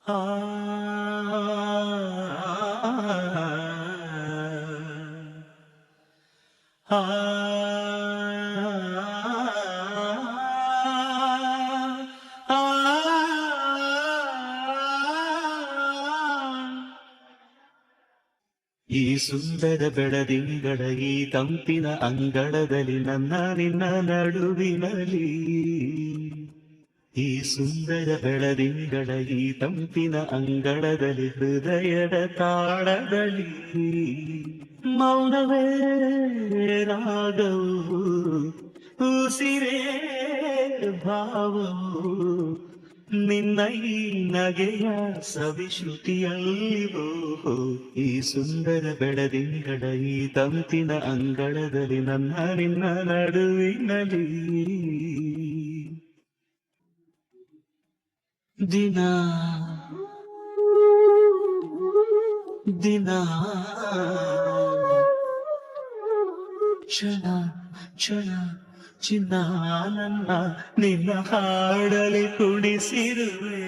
ಆ ಆ ಈ ಸುಂದರ ಬೆಳದಿಂಗಳ ಈ ತಂಪಿನ ಅಂಗಳದಲ್ಲಿ ನನ್ನ ನಿನ್ನ ನಡುವಿನಲ್ಲಿ ಈ ಸುಂದರ ಬೆಳದಿಂಗಳ ಈ ತಂಪಿನ ಅಂಗಳದಲ್ಲಿ ಹೃದಯದ ತಾಳದಲ್ಲಿ ಮೌನವೇ ರಾಗವು ಉಸಿರೇ ಭಾವವು ನಿನ್ನ ಈ ನಗೆಯ ಸವಿಶ್ರುತಿಯಲ್ಲಿವೋ ಈ ಸುಂದರ ಬೆಳದಿಂಗಳ ಈ ತಂಪಿನ ಅಂಗಳದಲ್ಲಿ ನನ್ನ ನಿನ್ನ ನಡುವಿನಲ್ಲಿ ದಿನ ದಿನ ಕ್ಷಣ ಕ್ಷಣ ಚಿನ್ನ ನನ್ನ ನಿನ್ನ ಹಾಡಲಿ ಕುಣಿಸಿರುವೆ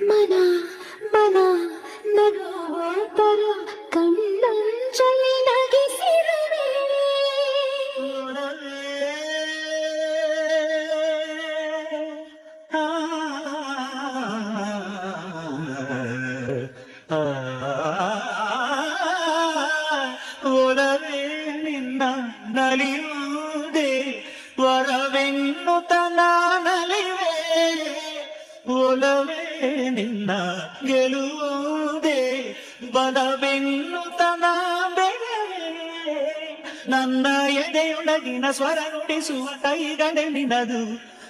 ಮನ ಮನ ನಗೋತರ ಕಣ್ಣಂಚಲಿ ನಗಿಸಿರುವೆ ಒಲವೇ ನಿನ್ನ ನಲಿಯುವುದೇ ವರವೆನ್ನುತ್ತ ನಾನಲಿವೆ ಒಲವೇ ನಿನ್ನ ಗೆಲುವುದೇ ಬಲವೆನ್ನುತ್ತ ನಾ ಬೆಳೆವೆ ನನ್ನ ಎದೆಯೊಳಗಿನ ಸ್ವರ ನುಡಿಸುವ ಕೈಗಳೇ ನಿನದು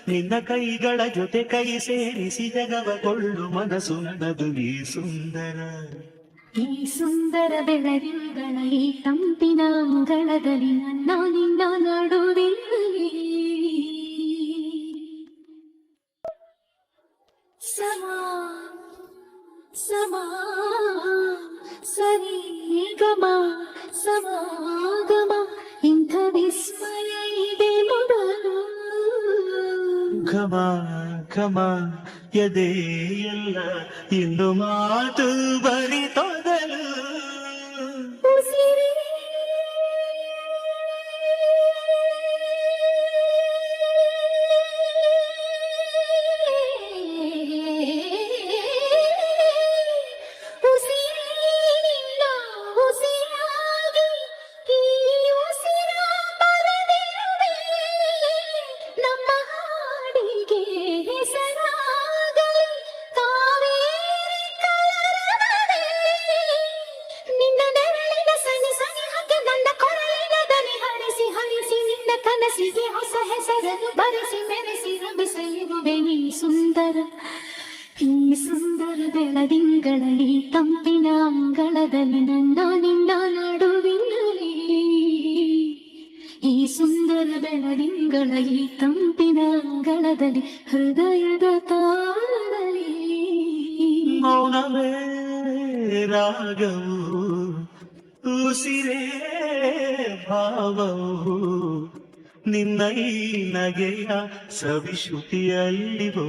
ನಿನ್ನ ಕೈಗಳ ಜೊತೆ ಕೈ ಸೇರಿಸಿ ಜಗವಗೊಳ್ಳು ಮನಸ್ಸು ನನ್ನದು ಈ ಸುಂದರ ಈ ಸುಂದರ ಬೆಳದಿಂಗಳ ಈ ತಂಪಿನ ಅಂಗಳದಲ್ಲಿ ನನ್ನ ನಿನ್ನ ನಡುವಿನಲ್ಲಿ ಸಮಾ ಸಮಾ ಸರಿ ಗಮ ಸಮಾಗಮ ಇಂಥ ವಿಸ್ಮಯ ಇದೆ ಮೊದಲು ಘಮ ಘಮ ಎದೆಯೆಲ್ಲ ಇನ್ನು ಮಾತು ಬರಿ ತೊದಲು ಉಸಿರೇ ಉಸಿರಿನಿಂದ ಉಸಿರಾಗಿ ಈ ಉಸಿರ ಬರೆದಿರುವೆ ನಮ್ಮ ಹಾಡಿಗೆ ಹೆಸರಾಗಲಿ ಕಾವೇರಿ ಕಲರವೇ ನಿನ್ನ ನೆರಳಿನ ಸನಿ ಸನಿ ಹಾಗೆ ನನ್ನ ಕೊರಳಿನ ದನಿ ಹರಿಸಿ ಹರಿಸಿ ನಿನ್ನ ಕನಸಿಗೆ ಹೊಸ ಹೆಸರನ್ನು ಬರೆಸಿ ಮೆರೆಸಿ ರಮಿಸಲಿರುವೆ ಈ ಸುಂದರ ಬೆಳದಿಂಗಳ ಈ ತಂಪಿನ ಅಂಗಳದಲ್ಲಿ ನನ್ನ ನಿನ್ನ ನಡುವಿನಲ್ಲಿ ಈ ಸುಂದರ ಬೆಳದಿಂಗಳ ಈ ತಂಪಿನ ಅಂಗಳದಲ್ಲಿ ಹೃದಯದ ತಾಳದಲ್ಲಿ ಮೌನವೇ ರಾಗವು ಉಸಿರೇ ಭಾವವು ನಿನ್ನ ಈ ನಗೆಯ ಸವಿಶ್ರುತಿಯಲ್ಲಿವೋ